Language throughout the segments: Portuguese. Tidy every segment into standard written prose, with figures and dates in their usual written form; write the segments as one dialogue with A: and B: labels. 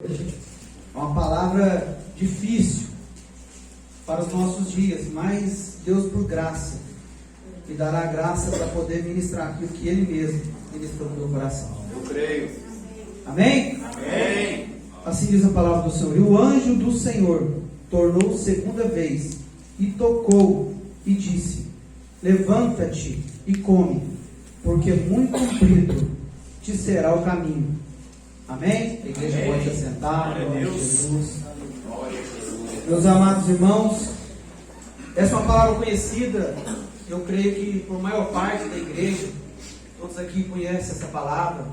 A: É uma palavra difícil para os nossos dias, mas Deus, por graça, me dará graça para poder ministrar aquilo que Ele mesmo ministrou no meu coração.
B: Eu creio.
A: Amém?
B: Amém.
A: Assim diz a palavra do Senhor. E o anjo do Senhor tornou segunda vez e tocou e disse: levanta-te e come, porque muito comprido te será o caminho. Amém? A igreja pode se assentar. Glória a Jesus. Meus amados irmãos, essa é uma palavra conhecida. Eu creio que por maior parte da igreja, todos aqui conhecem essa palavra.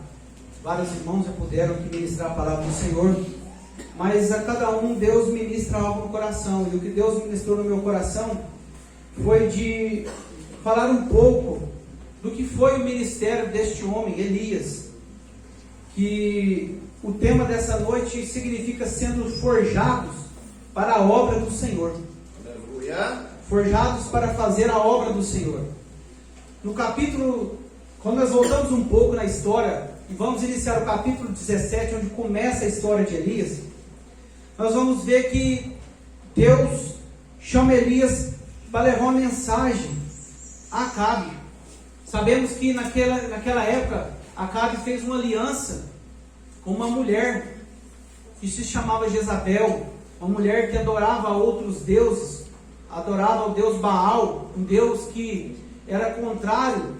A: Vários irmãos já puderam aqui ministrar a palavra do Senhor. Mas a cada um Deus ministra algo no coração. E o que Deus ministrou no meu coração foi de falar um pouco do que foi o ministério deste homem, Elias. Que o tema dessa noite significa sendo forjados para a obra do Senhor.
B: Aleluia.
A: Forjados para fazer a obra do Senhor. No capítulo, quando nós voltamos um pouco na história, e vamos iniciar o capítulo 17, onde começa a história de Elias, nós vamos ver que Deus chama Elias para levar uma mensagem a Acabe. Sabemos que naquela época, Acabe fez uma aliança com uma mulher que se chamava Jezabel, uma mulher que adorava outros deuses, adorava ao deus Baal, um deus que era contrário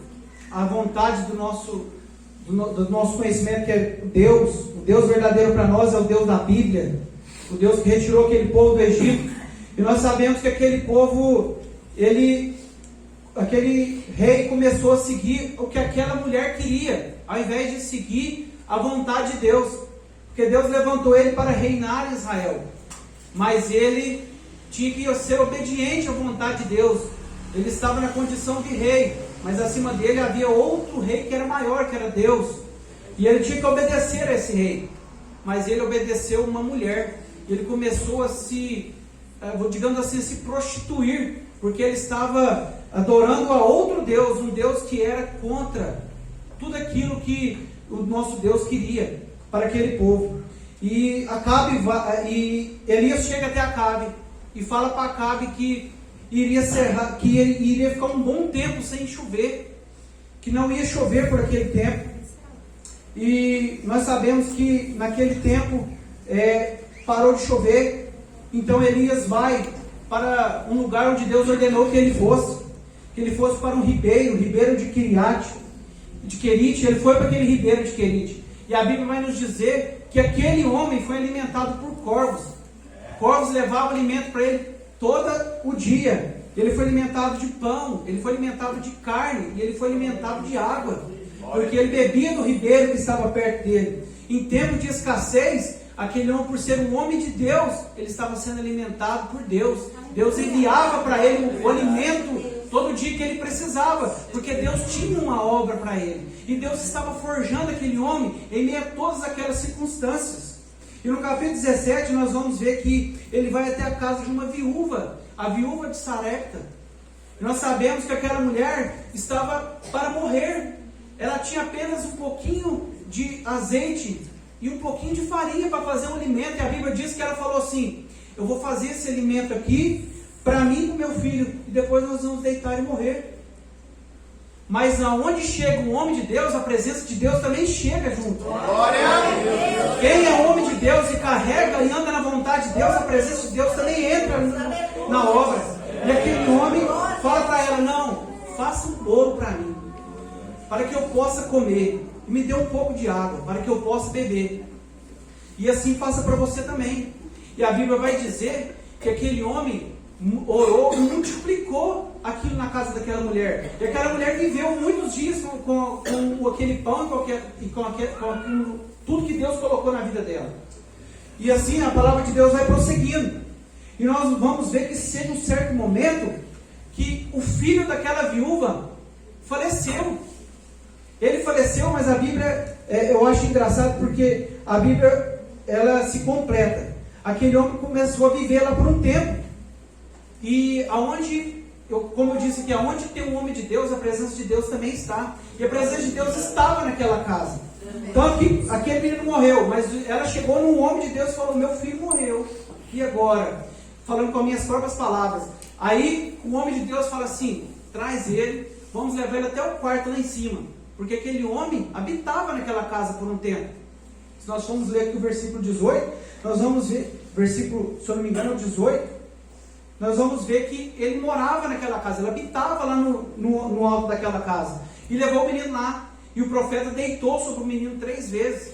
A: à vontade do nosso conhecimento, que é o Deus verdadeiro para nós é o Deus da Bíblia, o Deus que retirou aquele povo do Egito. E nós sabemos que aquele povo, aquele rei começou a seguir o que aquela mulher queria, ao invés de seguir a vontade de Deus, porque Deus levantou ele para reinar Israel, mas ele tinha que ser obediente à vontade de Deus. Ele estava na condição de rei, mas acima dele havia outro rei que era maior, que era Deus, e ele tinha que obedecer a esse rei, mas ele obedeceu uma mulher, e ele começou a digamos assim, se prostituir, porque ele estava adorando a outro Deus, um Deus que era contra tudo aquilo que o nosso Deus queria para aquele povo. E Elias chega até Acabe e fala para Acabe que iria ficar um bom tempo sem chover, que não ia chover por aquele tempo. E nós sabemos que naquele tempo parou de chover. Então Elias vai para um lugar onde Deus ordenou que ele fosse para um ribeiro de Querite. Ele foi para aquele ribeiro de Querite. E a Bíblia vai nos dizer que aquele homem foi alimentado por corvos. Corvos levavam alimento para ele todo o dia. Ele foi alimentado de pão, ele foi alimentado de carne, e ele foi alimentado de água, porque ele bebia do ribeiro que estava perto dele. Em tempo de escassez, aquele homem, por ser um homem de Deus, ele estava sendo alimentado por Deus. Deus enviava para ele o alimento todo dia que ele precisava, porque Deus tinha uma obra para ele, e Deus estava forjando aquele homem em meio a todas aquelas circunstâncias. E no capítulo 17 nós vamos ver que ele vai até a casa de uma viúva, a viúva de Sarepta. E nós sabemos que aquela mulher estava para morrer, ela tinha apenas um pouquinho de azeite e um pouquinho de farinha para fazer um alimento, e a Bíblia diz que ela falou assim: eu vou fazer esse alimento aqui para mim e para o meu filho, e depois nós vamos deitar e morrer. Mas aonde chega um homem de Deus, a presença de Deus também chega junto.
B: Glória a Deus.
A: Quem é homem de Deus e carrega e anda na vontade de Deus, a presença de Deus também entra na obra. E aquele homem fala para ela: não, faça um bolo para mim, para que eu possa comer, e me dê um pouco de água, para que eu possa beber, e assim faça para você também. E a Bíblia vai dizer que aquele homem orou e multiplicou aquilo na casa daquela mulher. E aquela mulher viveu muitos dias com aquele pão e com tudo que Deus colocou na vida dela. E assim a palavra de Deus vai prosseguindo. E nós vamos ver que chega um certo momento que o filho daquela viúva faleceu. Ele faleceu, mas a Bíblia, eu acho engraçado porque a Bíblia, ela se completa. Aquele homem começou a viver lá por um tempo. E como eu disse aqui, aonde tem um homem de Deus, a presença de Deus também está. E a presença de Deus estava naquela casa. Tanto que aquele menino morreu, mas ela chegou num homem de Deus e falou: meu filho morreu, e agora? Falando com as minhas próprias palavras. Aí o homem de Deus fala assim: traz ele, vamos levar ele até o quarto lá em cima, porque aquele homem habitava naquela casa por um tempo. Se nós formos ler aqui o versículo 18, nós vamos ver, versículo, se eu não me engano, 18, nós vamos ver que ele morava naquela casa, ele habitava lá no alto daquela casa, e levou o menino lá, e o profeta deitou sobre o menino 3 vezes,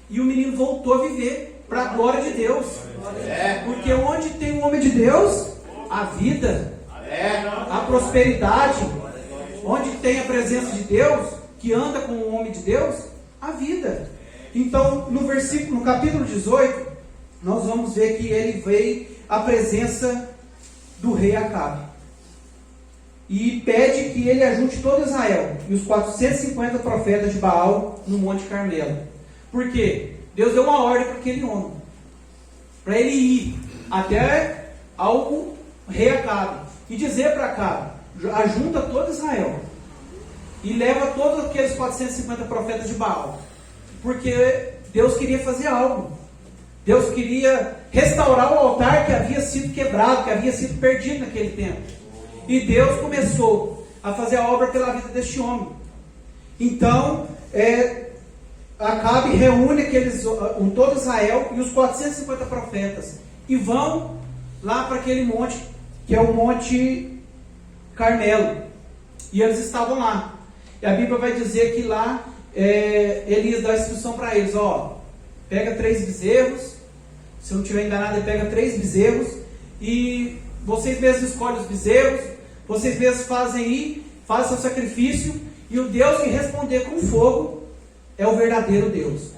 A: e o menino voltou a viver, para a glória de Deus, porque onde tem um homem de Deus, a vida, a prosperidade, onde tem a presença de Deus, que anda com o homem de Deus, a vida. Então, no capítulo 18, nós vamos ver que ele veio à presença do rei Acabe e pede que ele ajunte todo Israel e os 450 profetas de Baal no Monte Carmelo. Por quê? Deus deu uma ordem para aquele homem, para ele ir até ao rei Acabe e dizer para Acabe: ajunta todo Israel e leva todos aqueles 450 profetas de Baal, porque Deus queria fazer algo. Deus queria restaurar o altar que havia sido quebrado, que havia sido perdido naquele tempo. E Deus começou a fazer a obra pela vida deste homem. Então, Acabe reúne todo Israel e os 450 profetas e vão lá para aquele monte, que é o Monte Carmelo. E eles estavam lá. E a Bíblia vai dizer que lá Elias dá a instrução para eles: pega 3 bezerros, se eu não estiver enganado, ele pega 3 bezerros, e vocês mesmos escolhem os bezerros, vocês mesmos fazem seu sacrifício, e o Deus que responder com fogo é o verdadeiro Deus.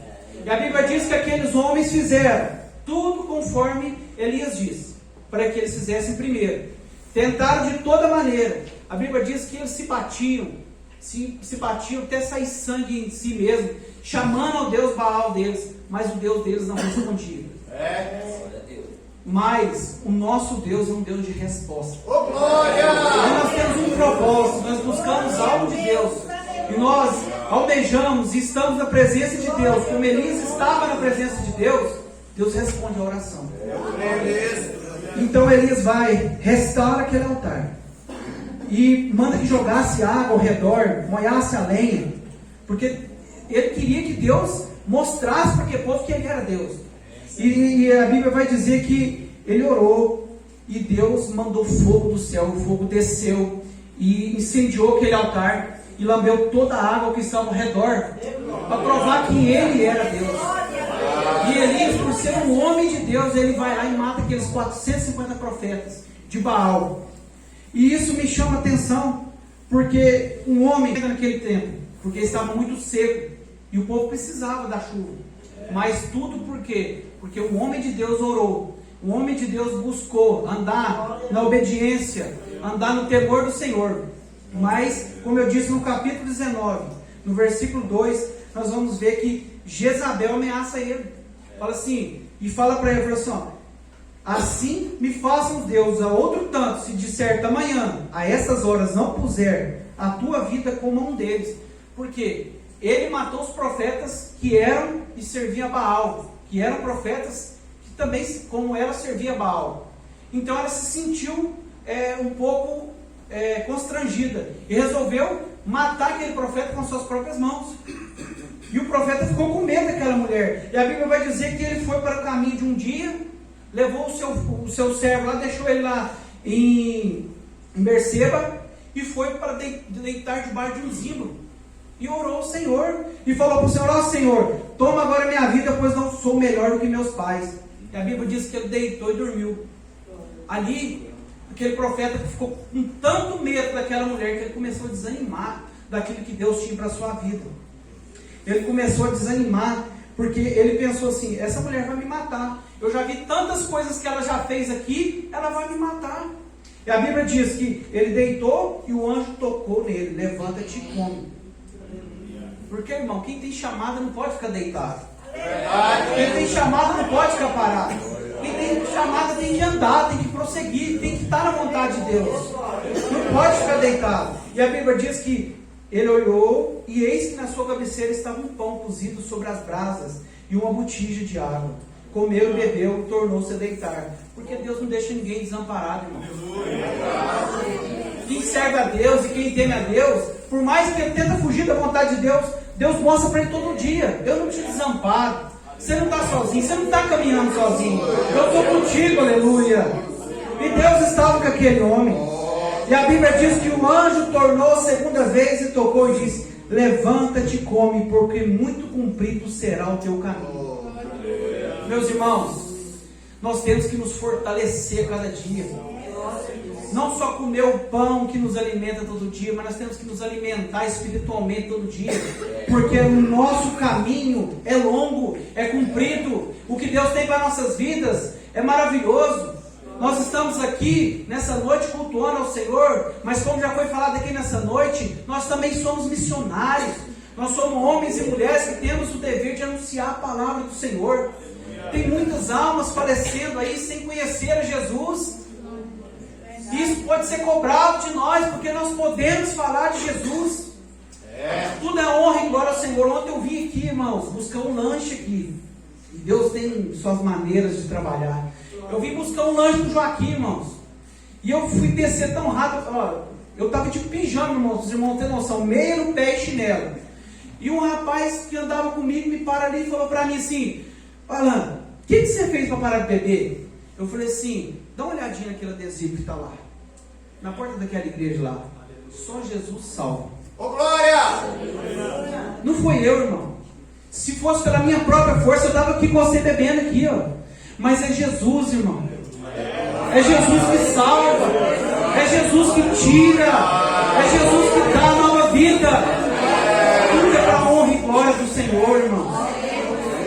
A: E a Bíblia diz que aqueles homens fizeram tudo conforme Elias disse, para que eles fizessem primeiro. Tentaram de toda maneira. A Bíblia diz que eles se batiam até sair sangue em si mesmo, chamando ao Deus Baal deles, mas o Deus deles não respondia. Mas o nosso Deus é um Deus de resposta. Nós temos um propósito, nós buscamos algo de Deus, e nós almejamos e estamos na presença de Deus. Como Elias estava na presença de Deus, Deus responde a oração. Então Elias vai, restaura aquele altar e manda que jogasse água ao redor, molhasse a lenha, porque ele queria que Deus mostrasse para aquele povo que ele era Deus. E a Bíblia vai dizer que ele orou e Deus mandou fogo do céu, o fogo desceu e incendiou aquele altar e lambeu toda a água que estava ao redor, para provar que ele era Deus. E Elias, por ser um homem de Deus, ele vai lá e mata aqueles 450 profetas de Baal. E isso me chama a atenção, porque um homem naquele tempo, porque estava muito seco e o povo precisava da chuva. Mas tudo por quê? Porque um homem de Deus orou, um homem de Deus buscou andar na obediência, andar no temor do Senhor. Mas, como eu disse no capítulo 19, no versículo 2, nós vamos ver que Jezabel ameaça ele. Fala assim, e fala para ele, fala assim, assim me façam Deus a outro tanto, se disser amanhã, a essas horas não puser a tua vida como um deles. Porque ele matou os profetas que eram e serviam a Baal, que eram profetas que também, como ela, servia a Baal. Então ela se sentiu um pouco constrangida e resolveu matar aquele profeta com suas próprias mãos. E o profeta ficou com medo daquela mulher. E a Bíblia vai dizer que ele foi para o caminho de um dia, levou o seu servo lá, deixou ele lá em Berseba e foi para deitar debaixo de um zimbro. E orou ao Senhor e falou para o Senhor: Senhor, toma agora minha vida, pois não sou melhor do que meus pais. E a Bíblia diz que ele deitou e dormiu. Ali, aquele profeta ficou com tanto medo daquela mulher que ele começou a desanimar daquilo que Deus tinha para a sua vida. Ele começou a desanimar, porque ele pensou assim: essa mulher vai me matar. Eu já vi tantas coisas que ela já fez aqui, ela vai me matar. E a Bíblia diz que ele deitou e o anjo tocou nele: levanta-te e come. Porque, irmão, quem tem chamada não pode ficar deitado. Quem tem chamada não pode ficar parado. Quem tem chamada tem que andar, tem que prosseguir, tem que estar na vontade de Deus. Não pode ficar deitado. E a Bíblia diz que Ele olhou, e eis que na sua cabeceira estava um pão cozido sobre as brasas e uma botija de água. Comeu e bebeu, tornou-se a deitar. Porque Deus não deixa ninguém desamparado, irmão. Quem serve a Deus e quem teme a Deus, por mais que ele tenta fugir da vontade de Deus, Deus mostra para ele todo dia: eu não te desamparo. Você não está sozinho, você não está caminhando sozinho. Eu estou contigo, aleluia. E Deus estava com aquele homem. E a Bíblia diz que o anjo tornou a segunda vez e tocou e disse: levanta-te e come, porque muito comprido será o teu caminho. Meus irmãos, nós temos que nos fortalecer cada dia. Não só comer o pão que nos alimenta todo dia, mas nós temos que nos alimentar espiritualmente todo dia. Porque o nosso caminho é longo, é comprido. O que Deus tem para nossas vidas é maravilhoso. Nós estamos aqui nessa noite cultuando ao Senhor, mas como já foi falado aqui nessa noite, nós também somos missionários. Nós somos homens e mulheres que temos o dever de anunciar a palavra do Senhor. Tem muitas almas falecendo aí sem conhecer a Jesus. Isso pode ser cobrado de nós, porque nós podemos falar de Jesus. Tudo é honra e glória ao Senhor. Ontem eu vim aqui, irmãos, buscar um lanche aqui. E Deus tem suas maneiras de trabalhar. Eu vim buscar um lanche do Joaquim, irmãos. E eu fui descer tão rápido. Ó, eu estava de pijama, irmãos. Os irmãos têm noção. Meia no pé e chinelo. E um rapaz que andava comigo me para ali e falou para mim assim: Alan, o que você fez para parar de beber? Eu falei assim: dá uma olhadinha naquele adesivo que está lá, na porta daquela igreja lá. Só Jesus salva.
B: Ô glória!
A: Não foi eu, irmão. Se fosse pela minha própria força, eu estava aqui com você bebendo aqui, ó. Mas é Jesus, irmão. É Jesus que salva. É Jesus que tira. É Jesus que dá a nova vida. Tudo é para a honra e glória do Senhor, irmão.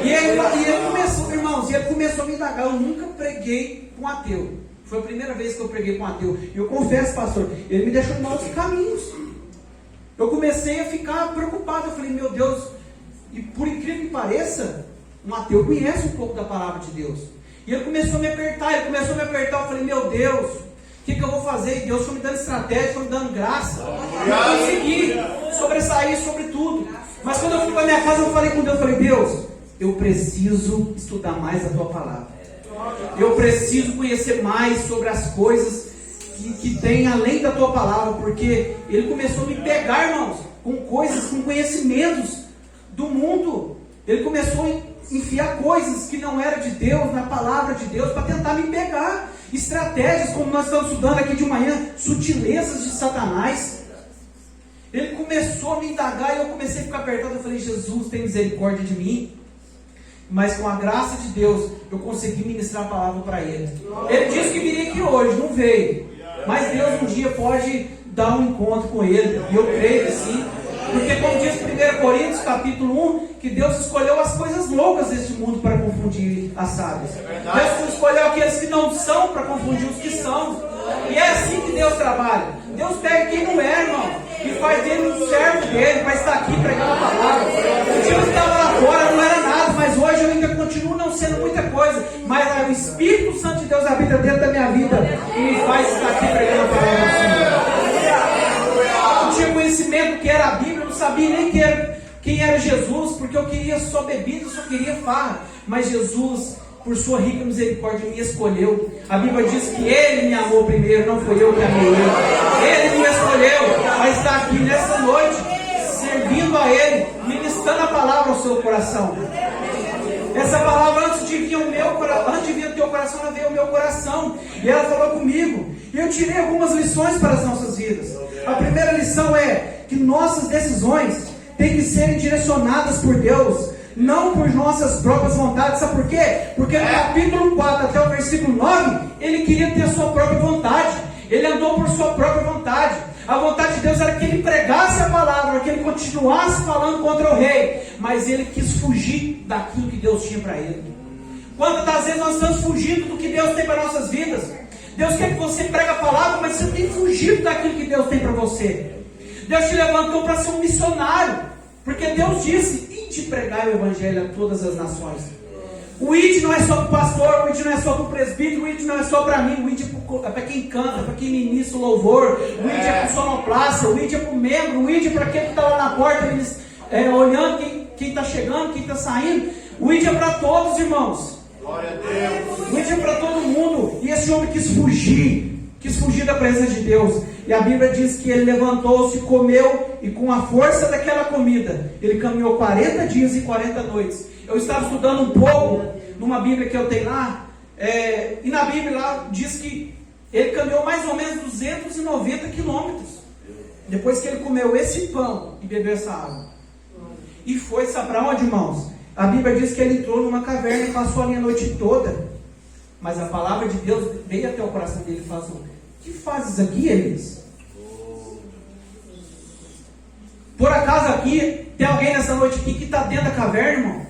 A: E ele começou, irmãos, e ele começou a me indagar. Eu nunca preguei com um ateu. Foi a primeira vez que eu preguei com um ateu. E eu confesso, pastor, ele me deixou em maus caminhos. Eu comecei a ficar preocupado. Eu falei: meu Deus. E por incrível que pareça, um ateu conhece um pouco da palavra de Deus. E ele começou a me apertar. Eu falei: meu Deus, o que eu vou fazer? E Deus foi me dando estratégia, foi me dando graça. Eu consegui sobressair sobre tudo. Mas quando eu fui para minha casa, eu falei com Deus. Eu falei: Deus, eu preciso estudar mais a tua palavra. Eu preciso conhecer mais sobre as coisas que tem além da tua palavra. Porque ele começou a me pegar, irmãos, com coisas, com conhecimentos do mundo. Ele começou a enfiar coisas que não eram de Deus, na palavra de Deus, para tentar me pegar. Estratégias, como nós estamos estudando aqui de manhã, sutilezas de Satanás. Ele começou a me indagar e eu comecei a ficar apertado. Eu falei: Jesus, tem misericórdia de mim. Mas com a graça de Deus, eu consegui ministrar a palavra para ele. Ele disse que viria aqui hoje, não veio. Mas Deus um dia pode dar um encontro com ele. E eu creio que sim. Porque como diz 1 Coríntios capítulo 1, que Deus escolheu as coisas loucas deste mundo para confundir as sábias. Deus escolheu aqueles que não são para confundir os que são. E é assim que Deus trabalha. Deus pega quem não é, irmão, e faz dele um servo dele, para estar aqui pregando a palavra. O dia que eu estava lá fora não era nada, mas hoje eu ainda continuo não sendo muita coisa. Mas o Espírito Santo de Deus habita dentro da minha vida e me faz estar aqui pregando a palavra do Senhor. Eu não tinha conhecimento do que era a Bíblia, eu não sabia nem quem era Jesus, porque eu queria só bebida, eu só queria farra. Mas Jesus, por sua rica misericórdia, me escolheu. A Bíblia diz que Ele me amou primeiro, não foi eu que amei Ele. Ele me escolheu para estar aqui nessa noite, servindo a Ele, ministrando a palavra ao seu coração. Essa palavra, antes de vir ao teu coração, ela veio ao meu coração. E ela falou comigo. E eu tirei algumas lições para as nossas vidas. A primeira lição é que nossas decisões têm que serem direcionadas por Deus, não por nossas próprias vontades. Sabe por quê? Porque no capítulo 4 até o versículo 9, ele queria ter a sua própria vontade. Ele andou por sua própria vontade. A vontade de Deus era que ele pregasse a palavra, que ele continuasse falando contra o rei. Mas ele quis fugir daquilo que Deus tinha para ele. Quantas das vezes nós estamos fugindo do que Deus tem para nossas vidas? Deus quer que você pregue a palavra, mas você tem fugido daquilo que Deus tem para você. Deus te levantou para ser um missionário, porque Deus disse: ide pregar o evangelho a todas as nações. O ide não é só para o pastor, o ide ID não é só para o presbítero, o ID não é só para mim, o ID é para quem canta, para quem ministra o louvor, o ID é para o sonoplasta, o ID é para o membro, o ID é para quem está lá na porta, olhando quem está chegando, quem está saindo. O ID é para todos, irmãos.
B: Glória a Deus.
A: O ID é para todo mundo. E esse homem quis fugir da presença de Deus. E a Bíblia diz que ele levantou-se, comeu, e com a força daquela comida, ele caminhou 40 dias e 40 noites. Eu estava estudando um pouco numa Bíblia que eu tenho lá, e na Bíblia lá diz que ele caminhou mais ou menos 290 quilômetros, depois que ele comeu esse pão e bebeu essa água. E foi, sabe para onde, irmãos? A Bíblia diz que ele entrou numa caverna e passou ali a noite toda. Mas a palavra de Deus veio até o coração dele e falou: o que fazes aqui, Elias? Por acaso aqui tem alguém nessa noite aqui que está dentro da caverna, irmão?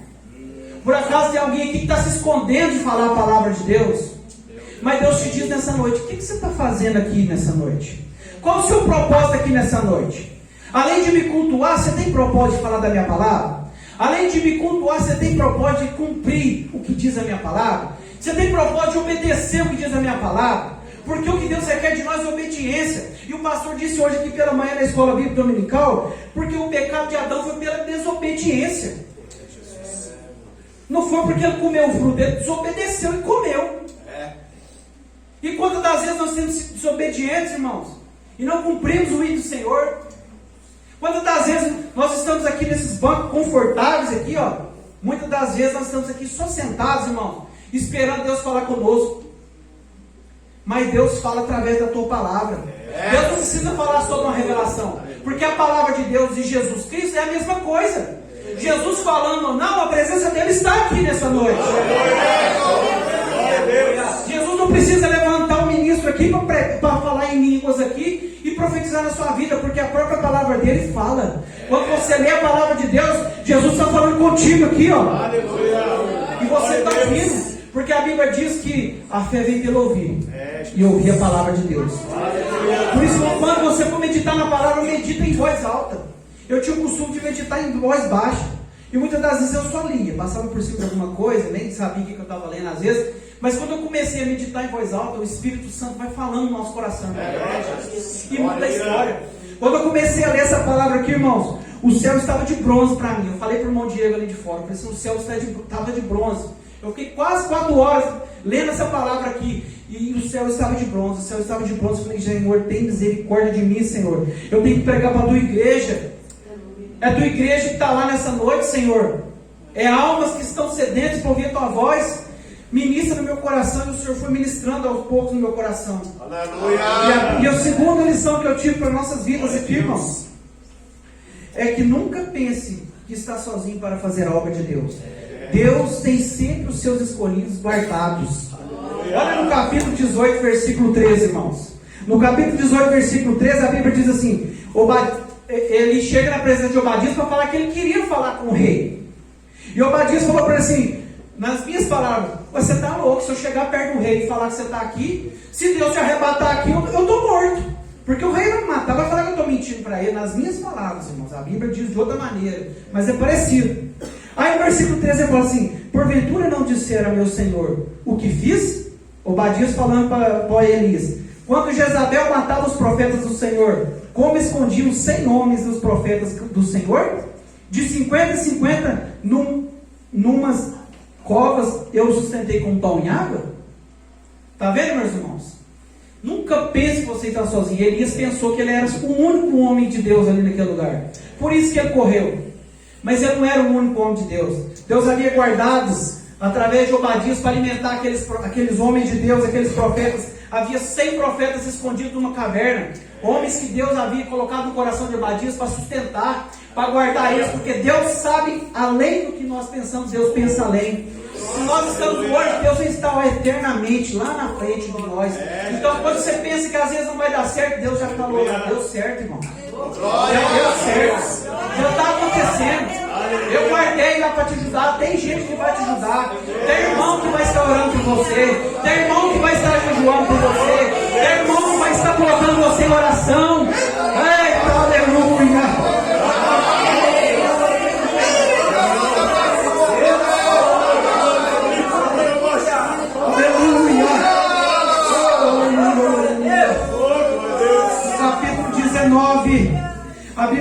A: Por acaso tem alguém aqui que está se escondendo de falar a palavra de Deus? Mas Deus te diz nessa noite: o que você está fazendo aqui nessa noite? Qual o seu propósito aqui nessa noite? Além de me cultuar, você tem propósito de falar da minha palavra? Além de me cultuar, você tem propósito de cumprir o que diz a minha palavra? Você tem propósito de obedecer o que diz a minha palavra? Porque o que Deus requer de nós é obediência. E o pastor disse hoje aqui pela manhã na escola bíblica dominical, porque o pecado de Adão foi pela desobediência. Não foi porque ele comeu o fruto, ele desobedeceu e comeu. E quantas das vezes nós temos sido desobedientes, irmãos, e não cumprimos o hino do Senhor? Quantas das vezes nós estamos aqui nesses bancos confortáveis aqui, ó? Muitas das vezes nós estamos aqui só sentados, irmãos, esperando Deus falar conosco. Mas Deus fala através da tua palavra. Deus não precisa falar só de uma revelação, porque a palavra de Deus e Jesus Cristo é a mesma coisa. Jesus falando ou não, a presença dele está aqui nessa noite. Jesus não precisa levantar o ministro aqui para falar em línguas aqui e profetizar na sua vida, porque a própria palavra dele fala. Quando você lê a palavra de Deus, Jesus está falando contigo aqui, ó. E você está ouvindo, porque a Bíblia diz que a fé vem pelo ouvir e ouvir a palavra de Deus. Por isso, quando você for meditar na palavra, medita em voz alta. Eu tinha o costume de meditar em voz baixa, e muitas das vezes eu só lia, passava por cima de alguma coisa, nem sabia o que eu estava lendo às vezes. Mas quando eu comecei a meditar em voz alta, o Espírito Santo vai falando no nosso coração. E muda a história. Quando eu comecei a ler essa palavra aqui, irmãos, o céu estava de bronze para mim. Eu falei para o irmão Diego ali de fora, eu falei assim: o céu estava de bronze. Eu fiquei quase 4 horas lendo essa palavra aqui, e o céu estava de bronze. O céu estava de bronze. Eu falei: Senhor, tem misericórdia de mim, Senhor. Eu tenho que pregar para a tua igreja. É a tua igreja que está lá nessa noite, Senhor. É almas que estão sedentas para ouvir a tua voz. Ministra no meu coração, e o Senhor foi ministrando aos poucos no meu coração. Aleluia! E a segunda lição que eu tive para nossas vidas aqui, irmãos, é que nunca pense que está sozinho para fazer a obra de Deus. Deus tem sempre os seus escolhidos guardados. Olha no capítulo 18, versículo 13, irmãos. No capítulo 18, versículo 13, a Bíblia diz assim: ele chega na presença de Obadias para falar que ele queria falar com o rei. E Obadias falou para ele assim, nas minhas palavras: você está louco, se eu chegar perto do rei e falar que você está aqui, se Deus te arrebatar aqui, eu estou morto. Porque o rei vai me matar, vai falar que eu estou mentindo para ele. Nas minhas palavras, irmãos, a Bíblia diz de outra maneira, mas é parecido. Aí no versículo 13 ele fala assim: porventura não dissera meu senhor o que fiz? Obadias falando para Elias: quando Jezabel matava os profetas do Senhor, como escondiam os 100 homens dos profetas do Senhor? De 50 em 50, numas covas eu sustentei com pão e água? Está vendo, meus irmãos? Nunca pense que você está sozinho. Elias pensou que ele era o único homem de Deus ali naquele lugar. Por isso que ele correu. Mas ele não era o único homem de Deus. Deus havia guardado, através de Obadias, para alimentar aqueles homens de Deus, aqueles profetas. Havia 100 profetas escondidos numa caverna. Homens que Deus havia colocado no coração de Obadias para sustentar, para guardar eles. Porque Deus sabe além do que nós pensamos. Deus pensa além. Se nós estamos hoje, Deus está eternamente lá na frente de nós. Então quando você pensa que às vezes não vai dar certo, Deus já falou: deu certo, irmão. Já deu certo. Já está acontecendo. Eu guardei lá para te ajudar. Tem gente que vai te ajudar. Tem irmão que vai estar orando por você. Tem irmão que vai estar jejuando por você. Tem irmão que vai estar colocando você em oração. Eita, aleluia. Aleluia.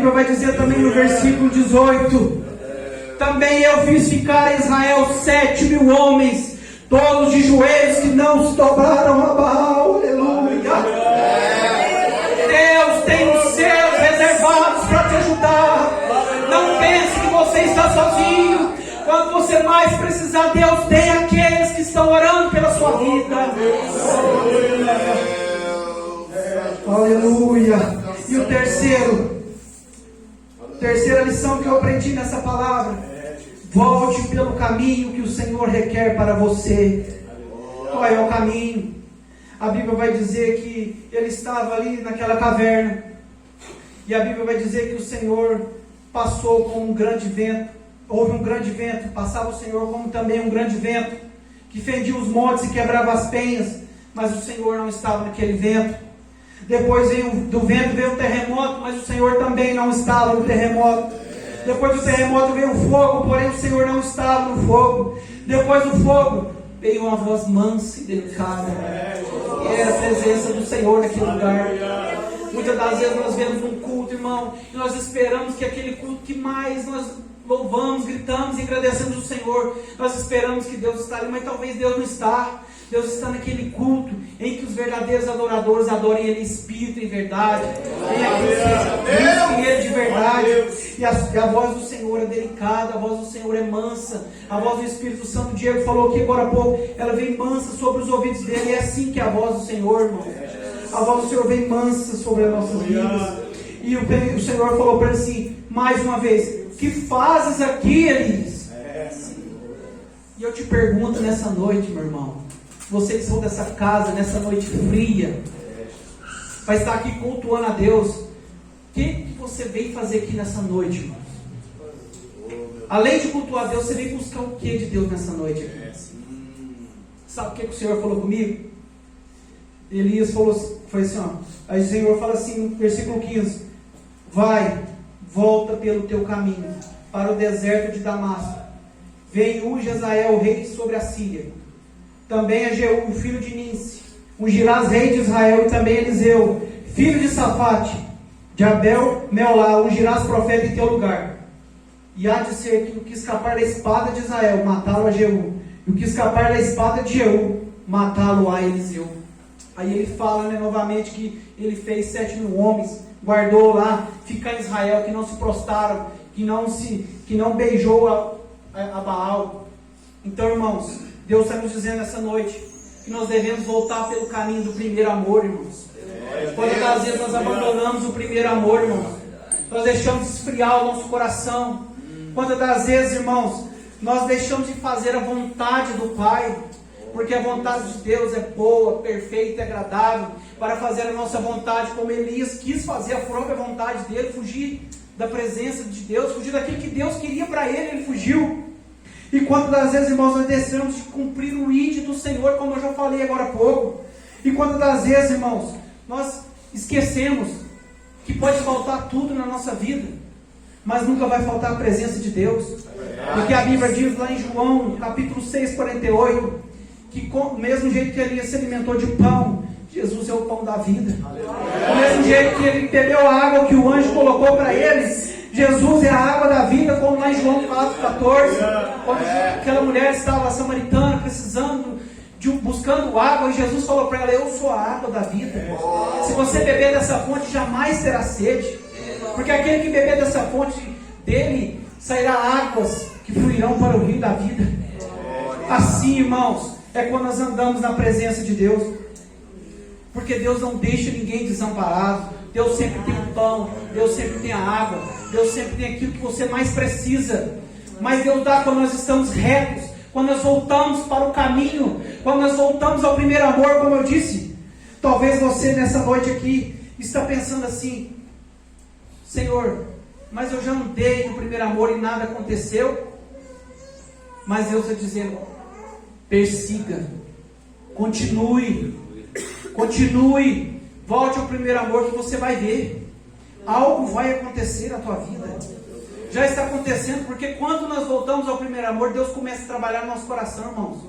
A: Bíblia vai dizer também no versículo 18: também eu fiz ficar a Israel 7.000 homens, todos de joelhos, que não se dobraram a Baal. Aleluia. Deus tem os céus reservados para te ajudar. Não pense que você está sozinho. Quando você mais precisar, Deus tem aqueles que estão orando pela sua vida. Aleluia. E o terceira lição que eu aprendi nessa palavra: volte pelo caminho que o Senhor requer para você. Qual é o caminho? A Bíblia vai dizer que ele estava ali naquela caverna, e a Bíblia vai dizer que o Senhor passou com um grande vento. Houve um grande vento, passava o Senhor como também um grande vento, que fendia os montes e quebrava as penhas, mas o Senhor não estava naquele vento. Depois do vento veio o terremoto, mas o Senhor também não estava no terremoto. Depois do terremoto veio o fogo, porém o Senhor não estava no fogo. Depois do fogo veio uma voz mansa e delicada, e era a presença do Senhor naquele lugar. Muitas das vezes nós vemos um culto, irmão, e nós esperamos que aquele culto que mais nós louvamos, gritamos e agradecemos o Senhor, nós esperamos que Deus está ali, mas talvez Deus não está. Deus está naquele culto em que os verdadeiros adoradores adorem Ele em espírito e em verdade, em Ele de verdade. E a voz do Senhor é delicada, a voz do Senhor é mansa, a voz do Espírito Santo. Diego falou aqui agora há pouco, ela vem mansa sobre os ouvidos dele. É assim que é a voz do Senhor, irmão. A voz do Senhor vem mansa sobre as nossas vidas. E o Senhor falou para ele assim, mais uma vez: que fazes aqui, Elias? E eu te pergunto nessa noite, meu irmão, vocês são dessa casa, nessa noite fria, vai estar aqui cultuando a Deus. O que você veio fazer aqui nessa noite, irmãos? Além de cultuar a Deus, você veio buscar o que de Deus nessa noite aqui? Sabe o que o Senhor falou comigo? Elias falou, foi assim, ó. Aí o Senhor fala assim no versículo 15: vai, volta pelo teu caminho para o deserto de Damasco. Vem e unge Hazael, rei sobre a Síria. Também a Jeú, filho de Ninsi, ungirás rei de Israel. E também Eliseu, filho de Safate, de Abel Meolá, ungirás profeta em teu lugar. E há de ser que o que escapar da espada de Israel, matá-lo a Jeú, e o que escapar da espada de Jeú, matá-lo a Eliseu. Aí ele fala, né, novamente, que ele fez 7.000 homens, guardou lá, fica em Israel, que não se prostraram, que não beijou a Baal. Então, irmãos, Deus está nos dizendo essa noite que nós devemos voltar pelo caminho do primeiro amor, irmãos. Quantas vezes nós abandonamos o primeiro amor, irmãos? Nós deixamos esfriar o nosso coração. Quantas das vezes, irmãos, nós deixamos de fazer a vontade do Pai, porque a vontade de Deus é boa, perfeita e agradável, para fazer a nossa vontade, como Elias quis fazer a própria vontade dele, fugir da presença de Deus, fugir daquilo que Deus queria para ele fugiu. E quantas das vezes, irmãos, nós deixamos de cumprir o ID do Senhor, como eu já falei agora há pouco. E quantas das vezes, irmãos, nós esquecemos que pode faltar tudo na nossa vida, mas nunca vai faltar a presença de Deus. Porque a Bíblia diz lá em João, capítulo 6, 48, que do mesmo jeito que Elias se alimentou de pão, Jesus é o pão da vida. Do mesmo jeito que ele bebeu a água que o anjo colocou para ele, Jesus é a água da vida, como lá em João 4,14, quando aquela mulher estava samaritana, precisando, buscando água, e Jesus falou para ela: eu sou a água da vida. Se você beber dessa fonte, jamais terá sede, porque aquele que beber dessa fonte, dele sairá águas que fluirão para o rio da vida. Assim, irmãos, é quando nós andamos na presença de Deus, porque Deus não deixa ninguém desamparado. Deus sempre tem o pão, Deus sempre tem a água, Deus sempre tem aquilo que você mais precisa. Mas Deus dá quando nós estamos retos, quando nós voltamos para o caminho, quando nós voltamos ao primeiro amor, como eu disse. Talvez você nessa noite aqui está pensando assim: Senhor, mas eu já andei no primeiro amor e nada aconteceu. Mas Deus está dizendo: persiga, continue, volte ao primeiro amor, que você vai ver, algo vai acontecer na tua vida. Já está acontecendo, porque quando nós voltamos ao primeiro amor, Deus começa a trabalhar no nosso coração, irmãos.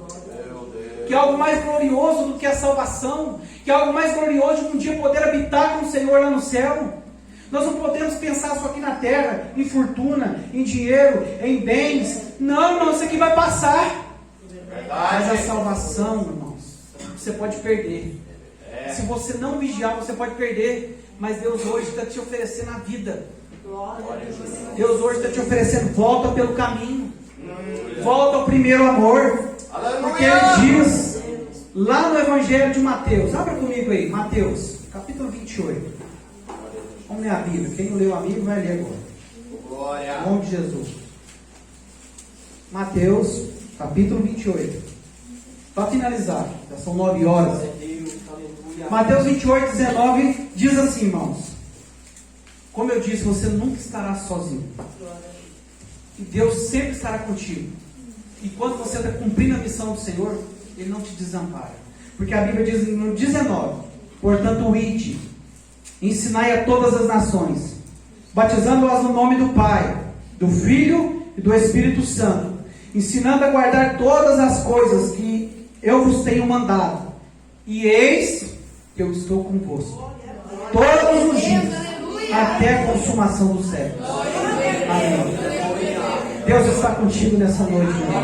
A: Que é algo mais glorioso do que a salvação, que é algo mais glorioso de um dia poder habitar com o Senhor lá no céu. Nós não podemos pensar só aqui na terra, em fortuna, em dinheiro, em bens. Não, irmão, isso aqui vai passar. Mas a salvação, irmãos, você pode perder. Se você não vigiar, você pode perder. Mas Deus hoje está te oferecendo a vida. Deus hoje está te oferecendo, volta pelo caminho. Volta ao primeiro amor. Porque Ele diz, lá no Evangelho de Mateus, abra comigo aí, Mateus, capítulo 28. Vamos ler a Bíblia. Quem não leu a Bíblia vai ler agora.
B: Glória.
A: Em nome de Jesus. Mateus, capítulo 28. Para finalizar, já são 9 horas. Mateus 28, 19 diz assim, irmãos. Como eu disse, você nunca estará sozinho. E Deus sempre estará contigo. E quando você está cumprindo a missão do Senhor, Ele não te desampara. Porque a Bíblia diz no 19: portanto, ide, ensinai a todas as nações, batizando-as no nome do Pai, do Filho e do Espírito Santo, ensinando a guardar todas as coisas que eu vos tenho mandado. E eis que eu estou convosco todos os dias, até a consumação dos séculos. Amém. Deus está contigo nessa noite, irmão.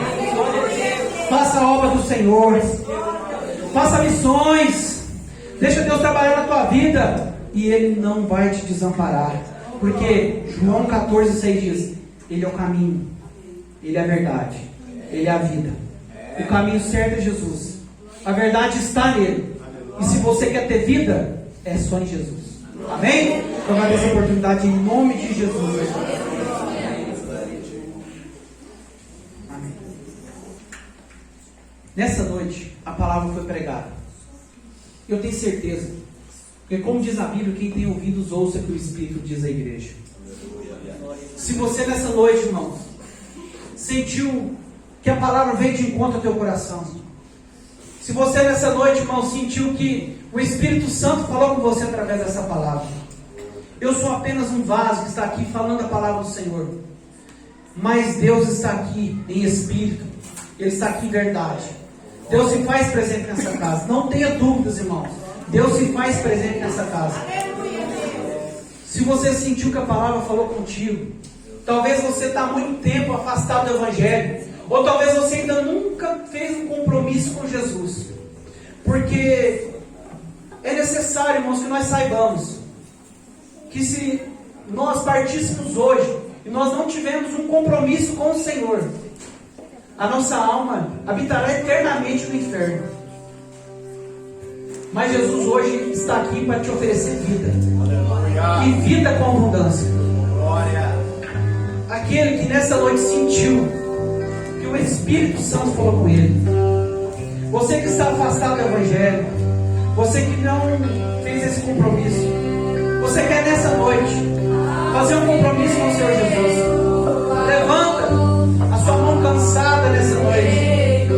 A: Faça a obra do Senhor. Faça missões. Deixa Deus trabalhar na tua vida. E Ele não vai te desamparar. Porque João 14,6 diz: Ele é o caminho, Ele é a verdade, Ele é a vida. O caminho certo é Jesus. A verdade está nele. E se você quer ter vida, é só em Jesus. Amém? Então vai ter essa oportunidade em nome de Jesus. Amém. Nessa noite, a palavra foi pregada. Eu tenho certeza. Porque como diz a Bíblia, quem tem ouvidos ouça o que o Espírito diz à igreja. Se você nessa noite, irmãos, sentiu que a palavra veio de encontro ao teu coração. Se você nessa noite, irmão, sentiu que o Espírito Santo falou com você através dessa palavra. Eu sou apenas um vaso que está aqui falando a palavra do Senhor. Mas Deus está aqui em espírito. Ele está aqui em verdade. Deus se faz presente nessa casa. Não tenha dúvidas, irmãos. Deus se faz presente nessa casa. Se você sentiu que a palavra falou contigo, talvez você está há muito tempo afastado do Evangelho, ou talvez você ainda nunca fez um compromisso com Jesus. Porque é necessário, irmãos, que nós saibamos que se nós partíssemos hoje e nós não tivermos um compromisso com o Senhor, a nossa alma habitará eternamente no inferno. Mas Jesus hoje está aqui para te oferecer vida. E vida com abundância. Aquele que nessa noite sentiu que o Espírito Santo falou com ele. Você que está afastado do Evangelho, você que não fez esse compromisso, você quer nessa noite fazer um compromisso com o Senhor Jesus. Levanta a sua mão cansada nessa noite.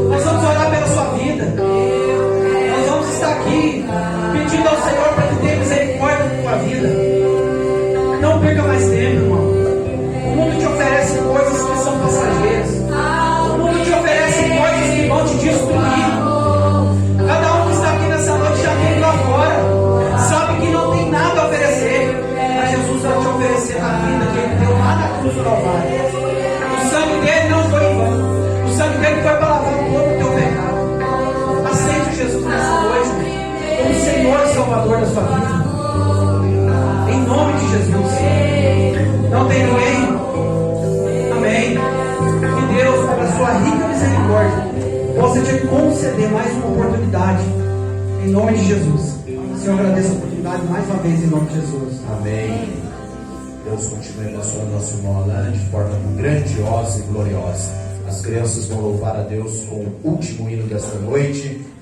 A: Nós vamos orar pela sua vida. Nós vamos estar aqui pedindo ao Senhor para que tenha misericórdia da tua vida. Não perca mais tempo, irmão. O mundo te oferece coisas que são passageiras. O mundo te oferece coisas que vão te destruir. Cada um que está aqui nessa noite já veio lá fora, sabe que não tem nada a oferecer, mas Jesus vai te oferecer a vida que Ele deu lá na cruz do Calvário. O sangue dele não foi em vão. O sangue dele foi para lavar todo o teu pecado. Aceite Jesus nessa noite como Senhor e Salvador da sua vida. Em nome de Jesus. Não tem ninguém? Amém. Que Deus, pela sua rica misericórdia, possa te conceder mais uma oportunidade. Em nome de Jesus. Senhor, agradeço a oportunidade mais uma vez em nome de Jesus.
C: Amém. Deus continue abençoando nosso irmão Alana de forma grandiosa e gloriosa. As crianças vão louvar a Deus com o último hino desta noite.